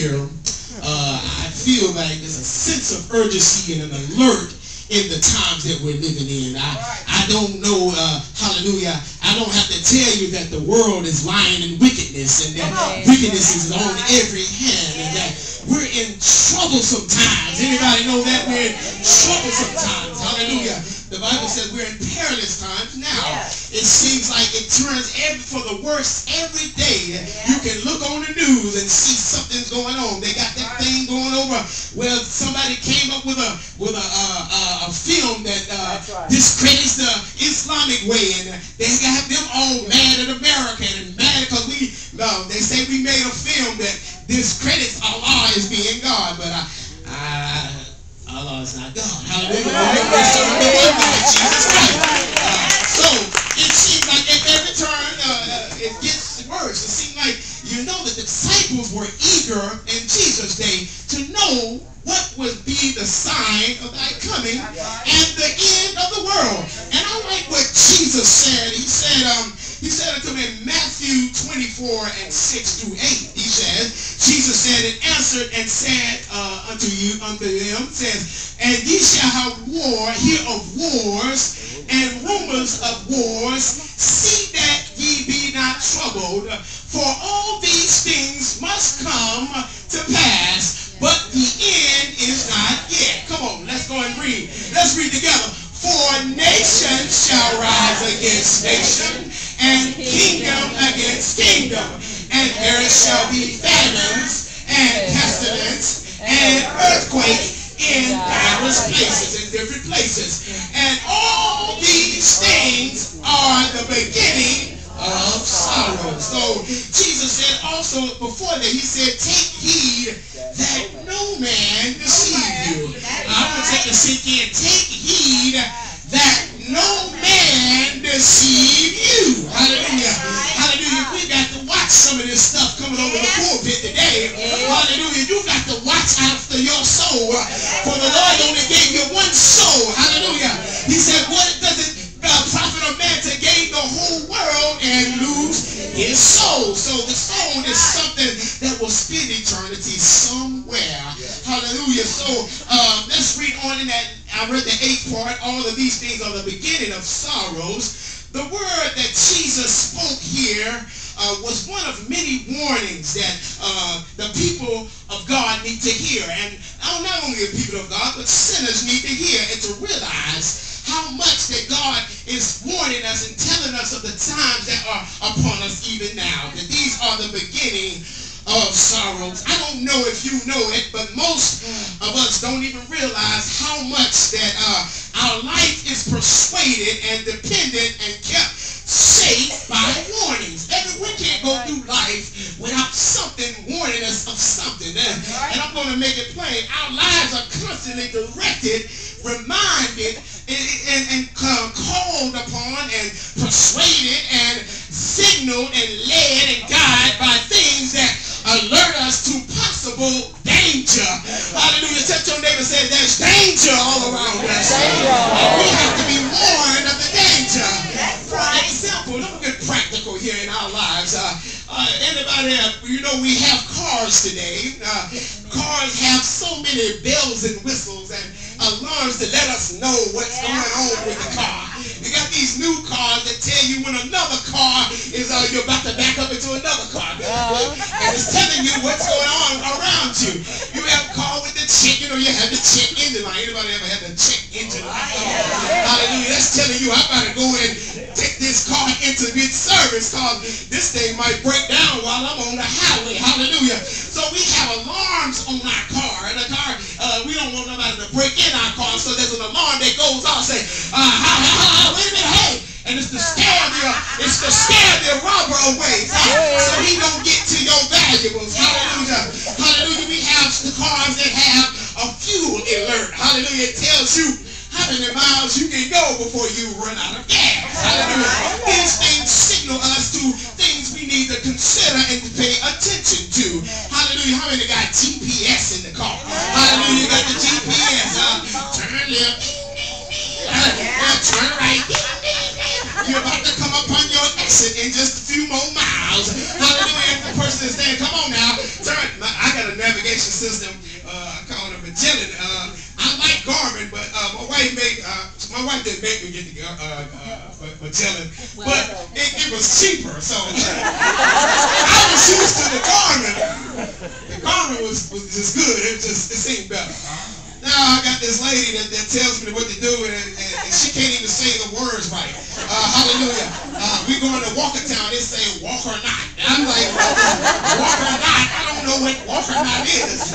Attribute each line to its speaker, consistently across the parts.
Speaker 1: here, I feel like there's a sense of urgency and an alert in the times that we're living in. I don't know, hallelujah, I don't have to tell you that the world is lying in wickedness, and that wickedness is on every hand, and that we're in trouble sometimes. Anybody know that we're in trouble sometimes? Hallelujah. The Bible says we're in perilous times now. It seems like it turns for the worse every day. You can look on the news and see something's going on. They got that thing going over. Well, somebody came up with a film that discredits the Islamic way, and they got them all mad at America and mad because they say we made a film that discredits Allah as being God, but Allah is not God. Hallelujah. Jesus Christ. So it seems like at every turn it gets worse. It seems like the disciples were eager in Jesus' day to know what would be the sign of thy coming and the end of the world. And I like what Jesus said. He said unto me in Matthew 24 and 6 through 8. He says, Jesus said, and answered and said unto them, says, and ye shall hear of wars and rumors of wars. See that ye be not troubled, for all these things must come to pass, but the end is not yet. Come on, let's go and read. Let's read together. For nation shall rise against nation, and kingdom against kingdom, and there shall be famines and pestilence and earthquakes in various places, in different places. And all these things are the beginning of sorrow. So Jesus said also before that, he said, take heed that no man deceive you. I want to take a sink in. Take heed that no man deceive you. Hallelujah. Hallelujah. We got to watch some of this stuff coming over the pulpit today. Hallelujah. You got to watch out for your soul. For the Lord only gave you one soul. Hallelujah. He said, what does it profit a man to gain the whole world and lose his soul? So the soul is something that will spend eternity somewhere. Hallelujah. So let's read on in that. I read the 8th part. All of these things are the beginning of sorrows. The word that Jesus spoke here was one of many warnings that the people of God need to hear. And not only the people of God, but sinners need to hear and to realize how much that God is warning us and telling us of the times that are upon us even now. That these are the beginning of sorrows. I don't know if you know it, but most of us don't even realize how much that our life is persuaded and dependent and kept safe by warnings. We can't go through life without something warning us of something. And I'm going to make it plain. Our lives are constantly directed, reminded, and called upon and persuaded and signaled and led and guided by things that alert us to possible danger. Hallelujah. Touch your neighbor and say, there's danger all around us. And we have to be warned of the danger. For example, let me get practical here in our lives. Anybody have, we have cars today. Cars have so many bells and whistles and alarms to let us know what's going on with the car. You got these new cars that tell you when another car is, you're about to back up into another car. And it's telling you what's going on around you. You have a car with the check, you have the check engine light. Anybody ever had the check engine light? Hallelujah. That's telling you I gotta go and take this car into good service because this thing might break down while I'm on the highway. Hallelujah. So we have alarms on our car. And the car, we don't want nobody to break in our car, so there's an alarm that goes off saying, wait a minute, hey. And it's to scare the robber away. So he don't get to your valuables. Hallelujah. Hallelujah. We have the cars that have a fuel alert. Hallelujah. It tells you how many miles you can go before you run out of gas. Hallelujah. These things signal us to things we need to consider and pay attention to. Hallelujah. How many got GPS in the car? Hallelujah. You got the GPS. Turn left. Turn right. You're about to come upon your exit in just a few more miles. Hallelujah. If the person is saying, come on now, turn. I got a navigation. communication system. I call it a Magellan. I like Garmin, but my wife didn't make me get the Magellan, but it was cheaper, so I was used to the Garmin. The Garmin was just good. It seemed better. Now I got this lady that tells me what to do, and she can't even say the words right. Hallelujah. We going to Walkertown. They say walk or not. And I'm like, walk or not? I don't know what walk or not is.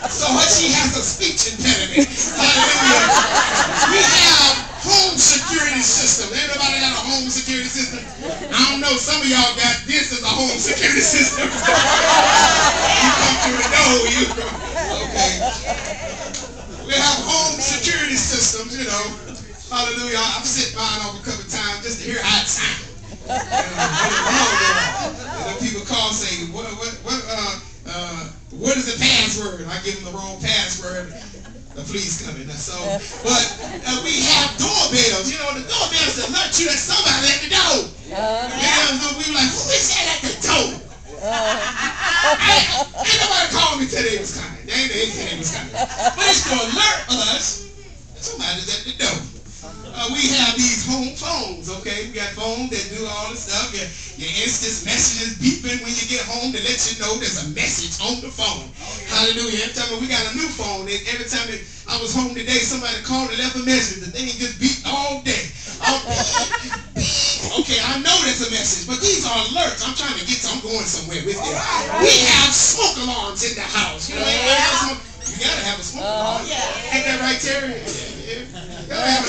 Speaker 1: So she has a speech impediment. Hallelujah. We have home security system. Everybody got a home security system? I don't know. Some of y'all got this as a home security system. You come through the door. Okay. We have home security systems, you know. Hallelujah. I've set mine off a couple of times just to hear how it sounds. And then people call saying, what is the password? I give them the wrong password. The police coming. So, but we have doorbells. You know, the doorbells alert you that somebody at the door. We were like, who is that at the door? Ain't nobody called me till they was coming. They ain't said they was coming. But it's to alert us that somebody's at the door. We have these home phones, okay? We got phones that do all this stuff. Your instant messages beeping when you get home to let you know there's a message on the phone. Hallelujah. Every time we got a new phone, every time I was home today, somebody called and left a message. The thing just beeped all day. Okay, I know there's a message, but these are alerts. I'm trying to get I'm going somewhere with it. We have smoke alarms in the house. You know, you gotta have a smoke alarm. Ain't that right, Terry? I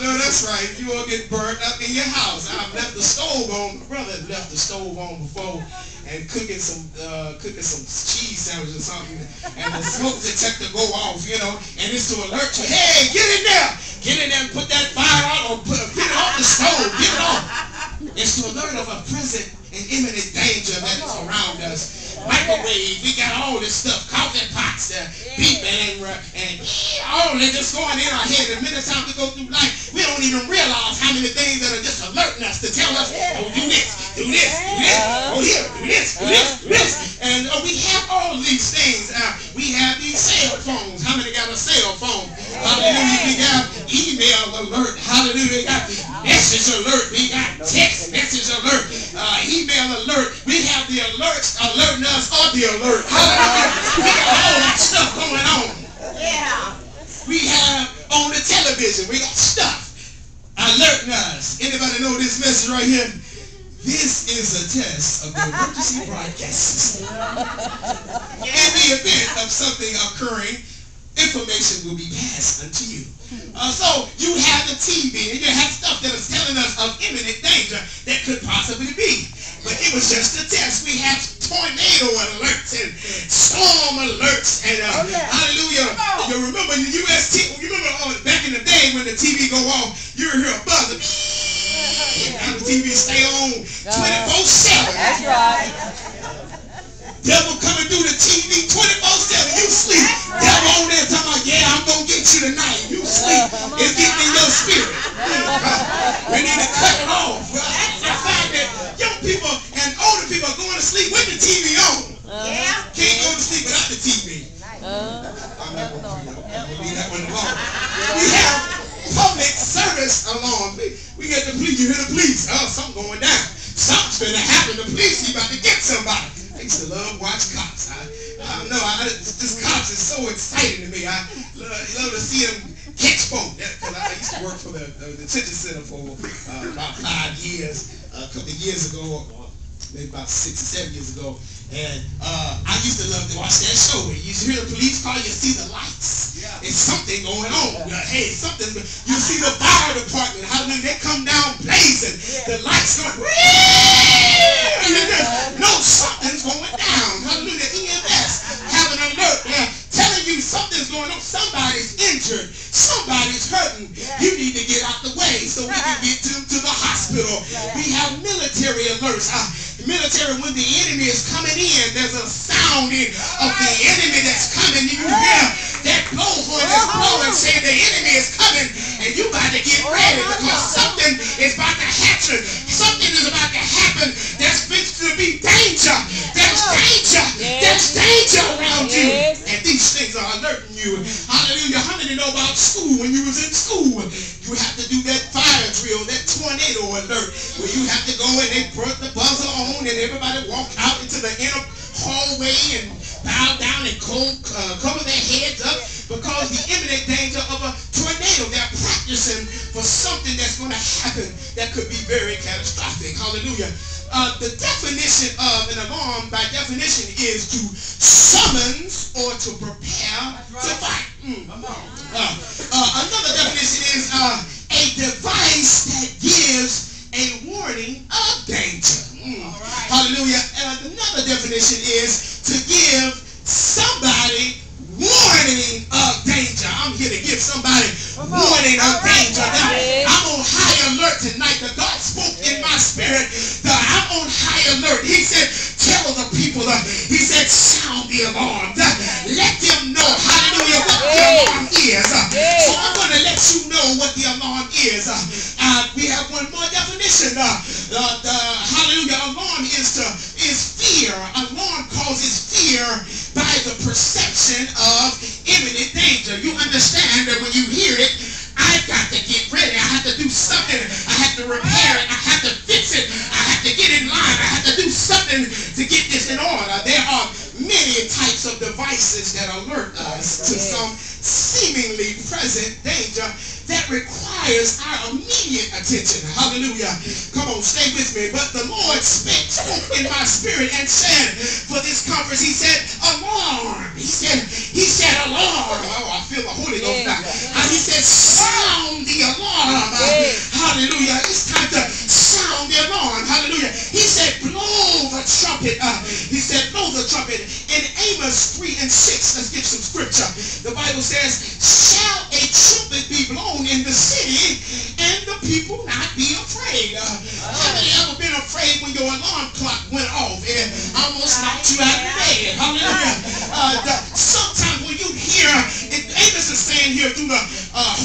Speaker 1: know that's right. You won't get burnt up in your house. I've left the stove on. My brother had left the stove on before and cooking some cheese sandwich or something, and the smoke detector go off, you know, and it's to alert you. Hey, get in there! Get in there and put that fire out, or get it off the stove. Get it off. It's to alert of a present and imminent danger that is around us. Microwave, we got all this stuff, coffee pots, beeping, and all that just going in our head. The minute time we go through life, we don't even realize how many things that are just alerting us to tell us, oh, do this, do this, do this, oh, here, do this, do this, do this. And we have all of these things. We have these cell phones. How many got a cell phone? Hallelujah. We got email alert. Hallelujah. We got message alert. We got text message alert. Email alert. We have the alerts alerting us on the alert. Hallelujah. We got all that stuff going on. Yeah. We have on the television. We got stuff alerting us. Anybody know this message right here? This is a test of the emergency broadcast system. In the event of something occurring, information will be passed unto you. So you have the TV and you have stuff that is telling us of imminent danger that could possibly be. But it was just a test. We have tornado alerts and storm alerts and hallelujah. You remember the UST? You remember back in the day when the TV go off, you hear a buzzer. Now the TV stay on 24/7.
Speaker 2: That's right.
Speaker 1: Devil coming through the TV 24/7. You sleep. Devil on there talking about, yeah, I'm going to get you tonight. You sleep. It's getting in your spirit. We need to cut it off. I find that young people and older people are going to sleep with the TV on. Can't go to sleep without the TV. I'm not going to leave that one alone. We have public service alarm. We get the police. You hear the police. Oh, something going down. Something's going to happen. The police, he about to get somebody. I used to love watch cops. I don't know. This cops is so exciting to me. I love to see them catch folk. Because I used to work for the detention center for about 5 years. A couple of years ago, maybe about 6 or 7 years ago. And I used to love to watch that show. You hear the police car, you see the lights. It's something going on. Hey, something. You see the fire department. How do they come down blazing? The lights going. No, something's going down. Hallelujah. EMS have an alert telling you something's going on. Somebody's injured. Somebody's hurting. You need to get out the way so we can get to the hospital. We have military alerts. Military, when the enemy is coming in, there's a sounding of the enemy that's coming. You hear that blowhorn is blowing, saying the enemy is coming, and you about to get ready because something is about to happen. Something is about to happen that's fixed to be danger. There's danger you. Hallelujah. How many know about school? When you was in school, you have to do that fire drill, that tornado alert, where you have to go and they put the buzzer on and everybody walk out into the inner hallway and bow down and cover their heads up because the imminent danger of a tornado. They're practicing for something that's going to happen that could be very catastrophic. Hallelujah. The definition of an alarm, by definition, is to summons or to prepare to fight. Another definition is a device that gives a warning of danger. Hallelujah. Another definition is to give somebody warning of danger. I'm here to give somebody warning of danger. Now, I'm on high alert tonight. The God spoke in my spirit that I'm on high alert. He said, tell the people, he said, sound the alarm. Let them know, hallelujah, what the alarm is. So I'm going to let you know what the alarm is. We have one more definition. Hallelujah, alarm is fear. Alarm causes fear by the perception of imminent danger. You understand that when you hear it, I've got to get ready. I have to do something. I have to repair it. I have to fix it. I have to get in line. I have to do something to get this in order. There are many types of devices that alert us to some seemingly present danger that requires our immediate attention. Hallelujah. Come on, stay with me. But the Lord spoke in my spirit and said, for this conference, he said, alarm. He said, alarm. Oh, I feel the Holy Ghost now. And he said, sound the alarm. Hallelujah. It's time to sound the alarm. Hallelujah. He said, blow the trumpet. He said, blow the trumpet. In Amos 3 and 6, let's get some scripture. The Bible says, shall a trumpet be blown in the city and the people not be afraid? Have you ever been afraid when your alarm clock went off and almost knocked you out of bed? Hallelujah. Sometimes when you hear, Amos is saying here through the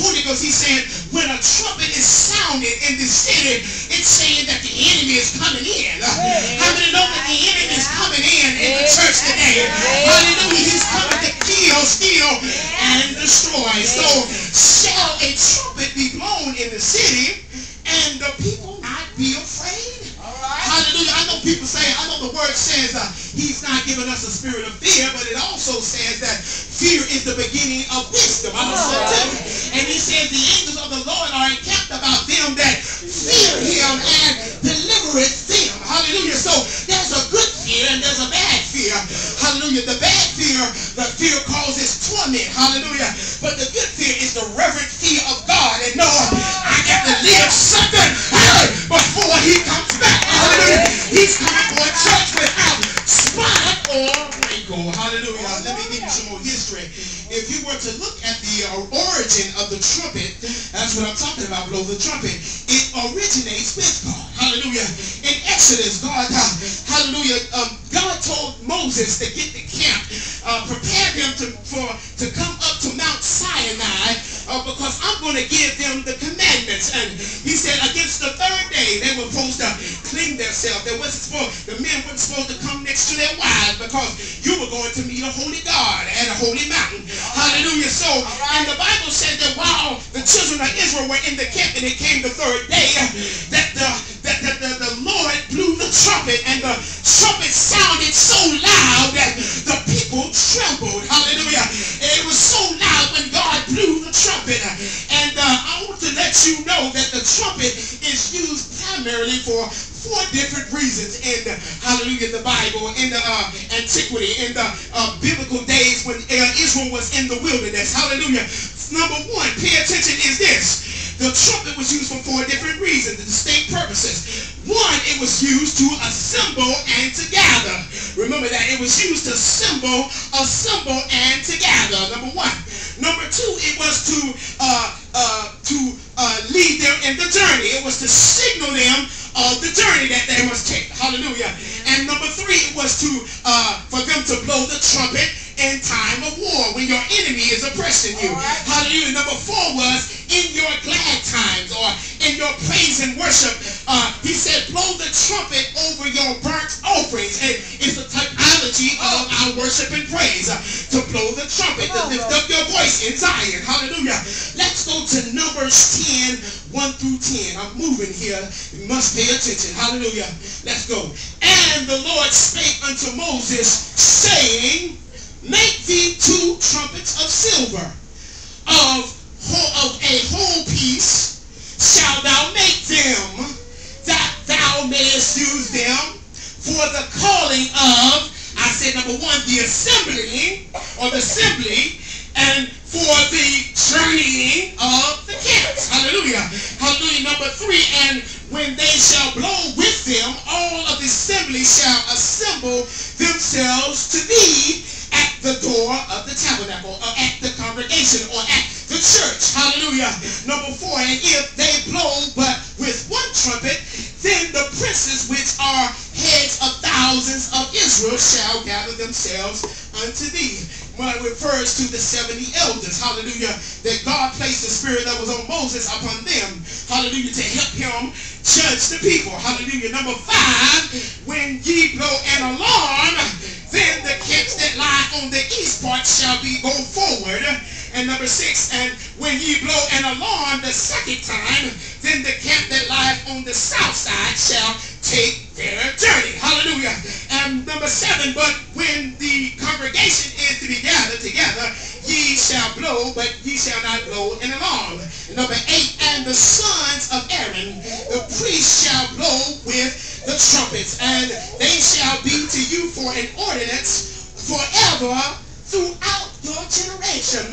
Speaker 1: Holy Ghost, he's saying when a trumpet is sounded in the city, it's saying that the enemy is coming in. How many know that the enemy is coming in the church today? Hallelujah. He's coming to kill, steal, and destroy. So shall a trumpet be blown in the city and the people not be afraid? Hallelujah. I know people say, I know the word says he's not giving us a spirit of fear, but it also says that fear is the beginning of wisdom. I know that too. And he says the angels of the Lord are encamped about them that fear him and delivereth them. Hallelujah. So there's a good fear and there's a bad fear. Hallelujah. The bad fear, the fear causes torment. Hallelujah. But the good fear is the reverent fear of God. And no, I got to live something before he comes back. Hallelujah. He's coming for a church without spot or wrinkle. Hallelujah. Let me give you some more history. If you were to look at the origin of the trumpet, that's what I'm talking about, blow the trumpet. It originates with God. Hallelujah. In Exodus, God, hallelujah, God told Moses to get the camp, prepare them to come up to Mount Sinai because I'm going to give them the commandments. And he said against the third day, they were supposed to clean themselves. The men weren't supposed to come next to their wives because you were going to meet a holy God at a holy mountain. Hallelujah. So, and the Bible says that while the children of Israel were in the camp and it came the third day, that the Lord blew the trumpet, and the trumpet sounded so loud that the people trembled. Hallelujah. And it was so loud when God blew the trumpet. And I want to let you know that the trumpet is used primarily for 4 different reasons in hallelujah, the Bible, in the antiquity, in the biblical days when Israel was in the wilderness. Hallelujah. Number 1, pay attention, is this. The trumpet was used for 4 different reasons, distinct purposes. 1, it was used to assemble and to gather. Remember that. It was used to assemble and to gather. Number 1. Number 2, it was to lead them in the journey. It was to signal them of the journey that they must take. Hallelujah. And number 3, it was to for them to blow the trumpet in time of war when your enemy is oppressing you. Hallelujah. Number 4 was in your glad times or in your praise and worship. He said, blow the trumpet over your burnt offerings. And it's a type, I modality of our worship and praise, to blow the trumpet, to lift up your voice in Zion. Hallelujah. Let's go to Numbers 10, 1 through 10. I'm moving here. You must pay attention. Hallelujah. Let's go. And the Lord spake unto Moses, saying, make thee 2 trumpets of silver, of a whole piece shalt thou make them, that thou mayest use them for the calling of, I said number 1, the assembly, or the assembly, and for the journeying of the camps. Hallelujah. Hallelujah. Number 3, and when they shall blow with them, all of the assembly shall assemble themselves to thee at the door of the tabernacle, or at the congregation, or at the church. Hallelujah. Number 4, and if they blow but with 1 trumpet, then the princes which are heads of thousands of Israel shall gather themselves unto thee. When it refers to the 70 elders, hallelujah, that God placed the spirit that was on Moses upon them, hallelujah, to help him judge the people. Hallelujah. Number 5, when ye blow an alarm, then the camps that lie on the east part shall go forward. And number 6, and when ye blow an alarm the 2nd time, then the camp that lies on the south side shall take their journey. Hallelujah. And number 7, but when the congregation is to be gathered together, ye shall blow, but ye shall not blow an alarm. And number 8, and the sons of Aaron, the priests shall blow with the trumpets, and they shall be to you for an ordinance forever throughout your generation.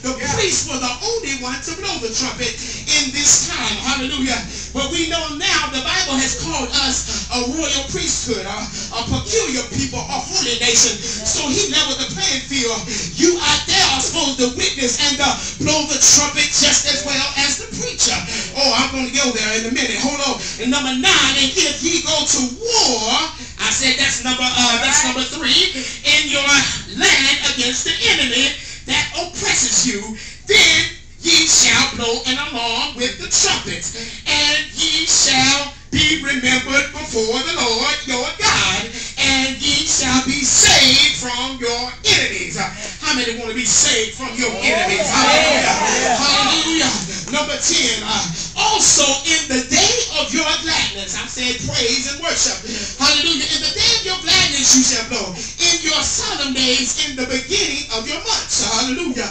Speaker 1: The priests were the only one to blow the trumpet in this time. Hallelujah. But we know now the Bible has called us a royal priesthood, a peculiar people, a holy nation. So he leveled the playing field. You out there are supposed to witness and blow the trumpet just as well as the preacher. Oh, I'm going to go there in a minute. Hold on. And number 9, and if ye go to war, I said that's number 3, in your land against the enemy that oppresses you, then ye shall blow an alarm with the trumpets, and ye shall be remembered before the Lord your God, and ye shall be saved from your enemies. How many want to be saved from your enemies? Hallelujah. Hallelujah. Number 10, also in the day of your gladness, I said praise and worship. Hallelujah. In the day of your gladness you shall blow. In your solemn days, in the beginning of your months. Hallelujah.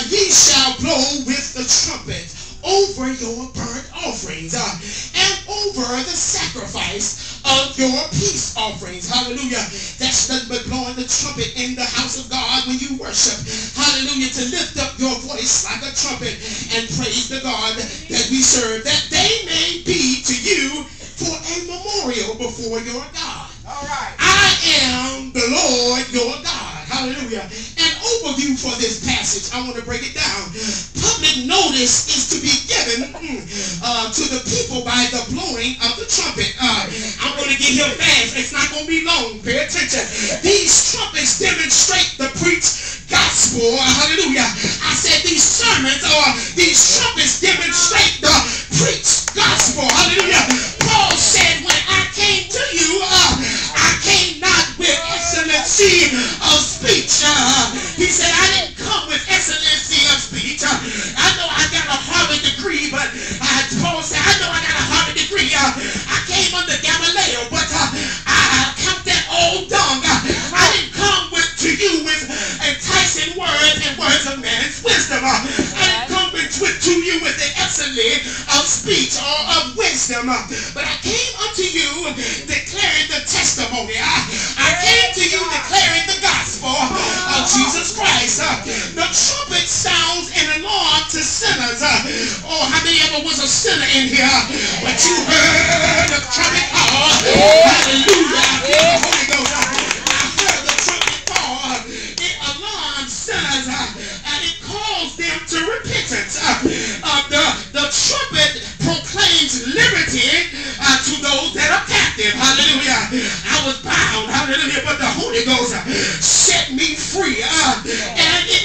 Speaker 1: Ye shall blow with the trumpet over your burnt offerings and over the sacrifice of your peace offerings. Hallelujah. That's nothing but blowing the trumpet in the house of God when you worship. Hallelujah. To lift up your voice like a trumpet and praise the God that we serve, that they may be to you for a memorial before your God. All right. I am the Lord your God. Hallelujah. An overview for this passage, I want to break it down. Public notice is to be given to the people by the blowing of the trumpet. I'm going to get here fast. It's not going to be long. Pay attention. These trumpets demonstrate the preached gospel. Hallelujah. I said these sermons or these trumpets demonstrate the preached gospel. Hallelujah. Paul said, when I came to you, I came not with excellency of speech. He said, I didn't come with excellency of speech. I know I got a Harvard degree, but Paul said, I know I got a Harvard degree. I came under Gamaliel, but I count that old dung. I didn't come to you with enticing words and words of man's wisdom. I didn't come to you with the excellency of speech or of wisdom, but I came unto you declaring the testimony. I came to you declaring the gospel of Jesus Christ. The trumpet sounds an alarm to sinners. Oh, how many ever was a sinner in here? But you heard the trumpet call. Hallelujah. I feel the Holy Ghost. I heard the trumpet call. It alarms sinners and it calls them to repentance. The trumpet proclaims liberty to those that are captive. Hallelujah. I was bound. Hallelujah. But the Holy Ghost set me free. And it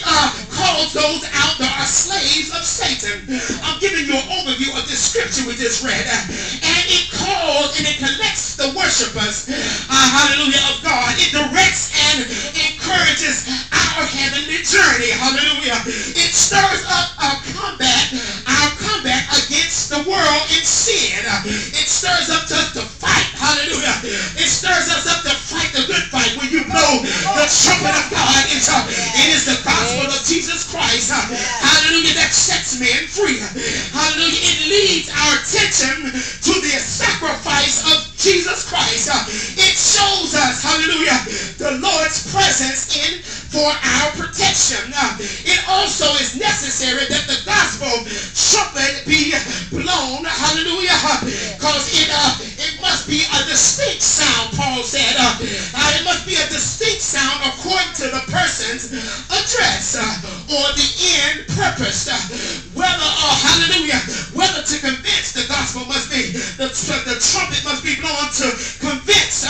Speaker 1: calls those out that are slaves of Satan. I'm giving you an overview of this scripture we just read. And it calls and it collects the worship worshipers, hallelujah, of God. It directs and encourages our heavenly journey. Hallelujah. It stirs up our comeback against the world and sin. It stirs up us to fight. Hallelujah. It stirs us up to fight the good fight when you blow the trumpet of God. It is the gospel of Jesus Christ. Hallelujah. That sets men free. Hallelujah. It leads our attention to the sacrifice of Jesus Christ. It shows us, hallelujah, the Lord's presence in for our protection. It also is necessary that the gospel trumpet be blown, hallelujah, because it must be a distinct sound, Paul said. It must be a distinct sound according to the person's address or the end purpose. Whether to convince, the gospel must be, the trumpet must be blown to convince.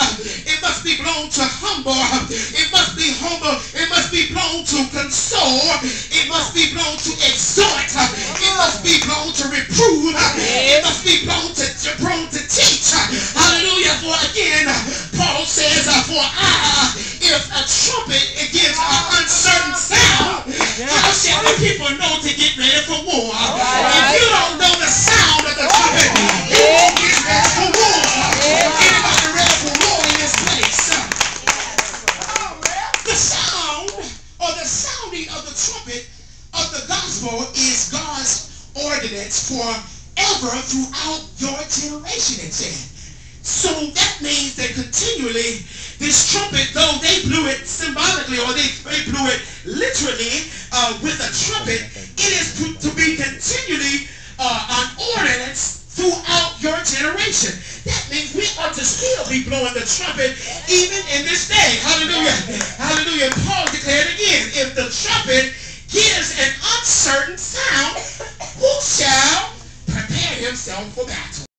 Speaker 1: It must be blown to humble. It must be humble. It must be blown to console. It must be blown to exhort. It must be blown to reprove. It must be blown to teach. Hallelujah. For again, Paul says, if a trumpet gives an uncertain sound, how shall the people know to get ready for war? If you don't know the sound of the trumpet, you won't get ready for war. Anybody ready for war in this place? The sound or the sounding of the trumpet of the gospel is God's ordinance forever throughout your generation, it said. So that means that continually this trumpet, though they blew it symbolically or they blew it literally with a trumpet, it is to be continually an ordinance throughout your generation. That means we ought to still be blowing the trumpet even in this day. Hallelujah. Hallelujah. Paul declared again, if the trumpet gives an uncertain sound, who shall prepare himself for battle?